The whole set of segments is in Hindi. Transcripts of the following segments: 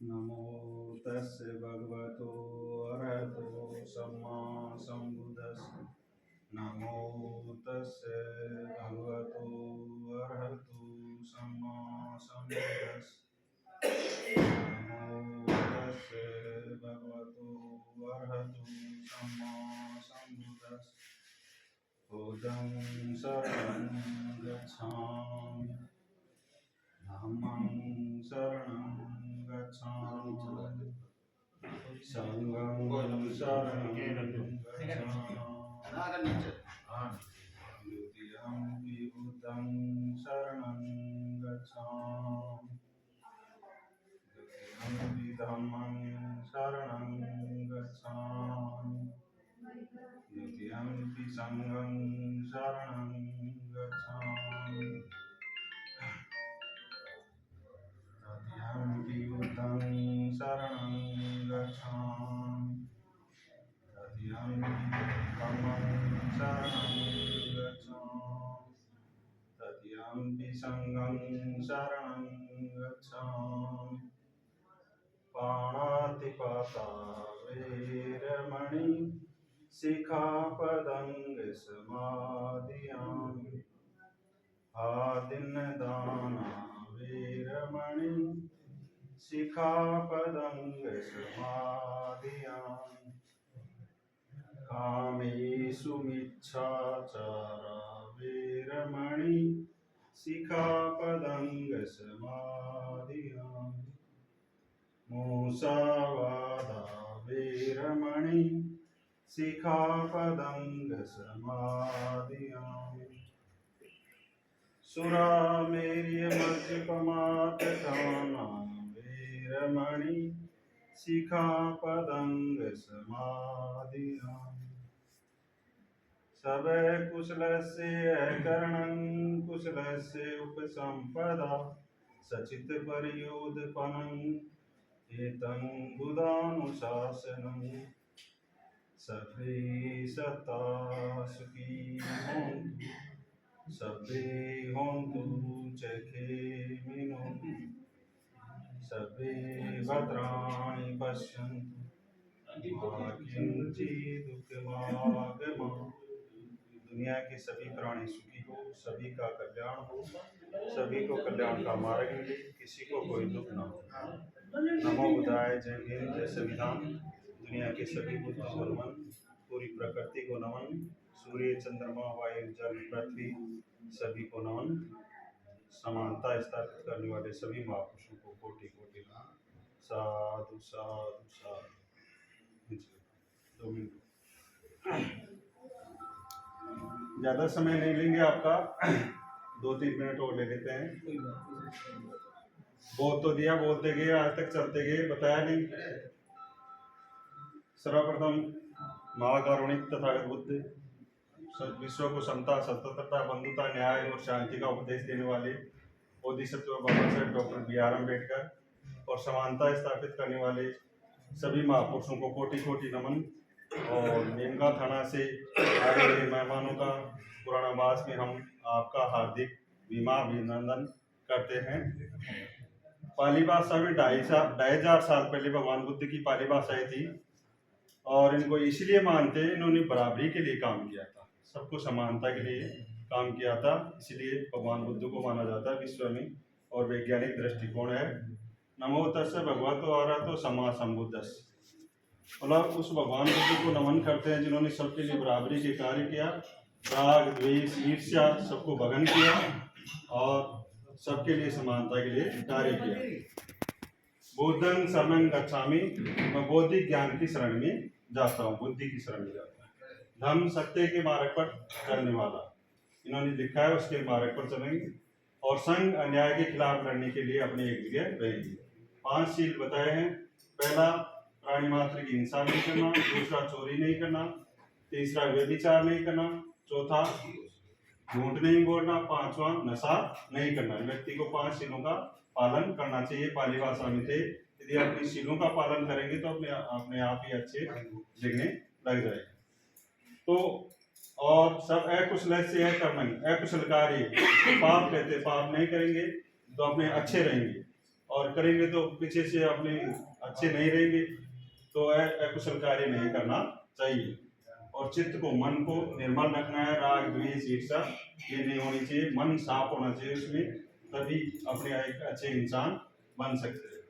नमो तस्य भगवतो अरहतो सम्मा सम्बुद्धस्स। नमो तस्य भगवतो अरहतो सम्मा सम्बुद्धस्स। नमो तस्य भगवतो अरहतो सम्मा सम्बुद्धस्स। बुद्धं शरणं गच्छामि, धम्मं शरणं गच्छामि, संघं शरणं गच्छामि, द्वितीयंपि बुद्धं शरणं गच्छामि, तृतीयंपि धम्मं शरणं गच्छामि, द्वितीयंपि संघं शरणं गच्छामि, तृतीयंपि बुद्धं शरणं गच्छामि, तृतीयंपि धम्मं शरणं गच्छामि, तृतीयंपि संघं शरणं गच्छामि। पाणातिपाता वैरमणि सिक्खापदं समादियामि। आदिन्नदाना वैरमणि सिक्खापदं समादियामि। कामेषु मिच्छाचारा वैरमणि सिक्खापदं समादियामि। मुसावादा वैरमणि सिक्खापदं समादियामि। सुरामेर्यमद्यपमादपाना वैरमणि सिक्खापदं समादियामि। सबै कुशलस्य करणं कुशलस्य उपसम्पदा सचित्तपर्योदपनं एतं बुधानुशासनम्। सर्वे सत्ता सुखी होन्तु, सर्वे होन्तु सुखिनो, सर्वे भद्राणि पश्यन्तु, मा किञ्चित् दुःखमागमः। दुनिया के सभी प्राणी सुखी हो, सभी का कल्याण हो, सभी को कल्याण का मार्ग मिले, किसी को कोई दुख न हो। नमो बुद्धाय। जय हिंद, जय संविधान। दुनिया के सभी बुद्ध को नमन, पूरी प्रकृति को नमन, सूर्य चंद्रमा वायु जल पृथ्वी सभी को नमन। समानता स्थापित करने वाले सभी महापुरुषों को कोटि कोटि नमन। साधु साधु साधु। 2 मिनट, ज्यादा समय नहीं लेंगे आपका, 2-3 मिनट और ले लेते हैं। बोल तो दिया, बोलते गए, आज तक चलते गए, बताया नहीं। सर्वप्रथम महाकारुणिक तथागत बुद्ध विश्व को समता, स्वतंत्रता, बंधुता, न्याय और शांति का उपदेश देने वाले बोधिसत्व बाबा साहेब डॉक्टर B.R. अम्बेडकर और समानता स्थापित करने वाले सभी महापुरुषों को कोटि कोटि नमन। और नीमका थाना से आए हुए मेहमानों का पुराणावास में हम आपका हार्दिक अभिनंदन करते हैं। पाली भाषा में 2500 साल पहले भगवान बुद्ध की पाली भाषाएं थी और इनको इसलिए मानते हैं, इन्होंने बराबरी के लिए काम किया था, सबको समानता के लिए काम किया था, इसलिए भगवान बुद्ध को माना जाता है विश्व में। और वैज्ञानिक दृष्टिकोण है नमो तस्य भगवतो अरहतो सम्मा सम्बुद्धस्स। मतलब उस भगवान बुद्ध को नमन करते हैं जिन्होंने सबके लिए बराबरी के कार्य किया, राग द्वेष ईर्ष्या सबको भगन किया और सबके लिए समानता के लिए कार्य किया। बुद्धं शरणं गच्छामि, मैं बौद्धिक ज्ञान की शरण में जाता हूँ, बुद्धि की शरण में जाता हूँ। धम्म सत्य के मार्ग पर चलने वाला, इन्होंने लिखा है, उसके मार्ग पर चलेंगे। और संघ अन्याय के खिलाफ लड़ने के लिए अपने एक जगह रहेंगे। 5 शील बताए हैं। पहला, प्राणी मात्र की हिंसा नहीं करना। दूसरा, चोरी नहीं करना। तीसरा, व्यभिचार नहीं करना। चौथा, झूठ नहीं बोलना। 5वां, नशा नहीं करना। व्यक्ति को 5 शीलों का पालन करना चाहिए। पाली भाषा में थे, यदि अपनी शीलों का पालन करेंगे तो अपने आप ही अच्छे दिखने लग जाएगा। तो और सब अकुशल से कर्मणि, अकुशल कार्य पाप कहते, पाप नहीं करेंगे। तो अपने अच्छे रहेंगे, और करेंगे तो पीछे से अपने अच्छे नहीं रहेंगे, तो अकुशल कार्य नहीं करना चाहिए। और चित्त को, मन को निर्मल रखना है, राग द्वेष ईर्षा ये नहीं होनी चाहिए, मन साफ होना चाहिए उसमें, तभी अपने एक अच्छे इंसान बन सकते हैं।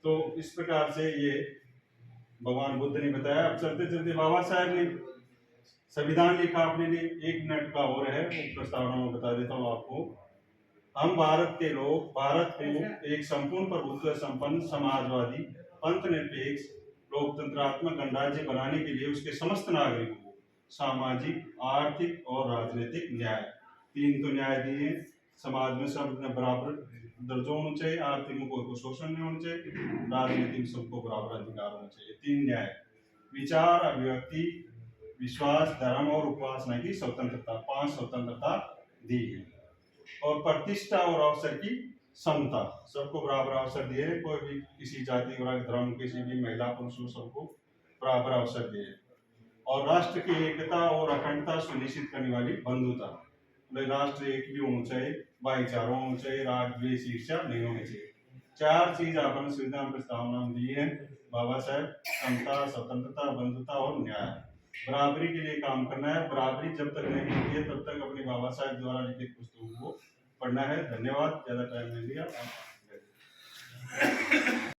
तो इस प्रकार से ये भगवान बुद्ध ने बताया। अब चलते चलते बाबा साहब ने संविधान लिखा अपने लिए, 1 मिनट का और है, वो प्रस्तावना में बता देता हूँ आपको। हम भारत के लोग भारत को एक संपूर्ण प्रभुत्व संपन्न समाजवादी पंथ निरपेक्ष लोकतंत्रात्मक गणराज्य बनाने के लिए उसके समस्त नागरिकों को सामाजिक आर्थिक और राजनीतिक न्याय, 3 तो न्याय दिए, समाज में सब बराबर दर्जा होना चाहिए, आर्थिक में कोई शोषण नहीं होना चाहिए, राजनीतिक में सबको बराबर अधिकार होना चाहिए, 3 न्याय, विचार अभिव्यक्ति विश्वास धर्म और उपासना की स्वतंत्रता, 5 स्वतंत्रता दी है, और प्रतिष्ठा और अवसर की समता, सबको बराबर अवसर दिए, कोई भी किसी जाति वर्ग धर्म किसी भी महिला पुरुष सबको बराबर अवसर दिए, और राष्ट्र की एकता और अखंडता सुनिश्चित करने वाली बंधुता, राष्ट्र एक भी होना चाहिए, भाईचारा होना चाहिए, राग द्वेष ईर्ष्या नहीं होनी चाहिए। 4 चीज अपन संविधान प्रस्तावना में दी है बाबा साहब, समता स्वतंत्रता बंधुता और न्याय। बराबरी के लिए काम करना है, बराबरी जब तक नहीं मिलती है तब तक अपने बाबा साहब द्वारा लिखित पुस्तकों को पढ़ना है। धन्यवाद, ज्यादा टाइम नहीं लिया।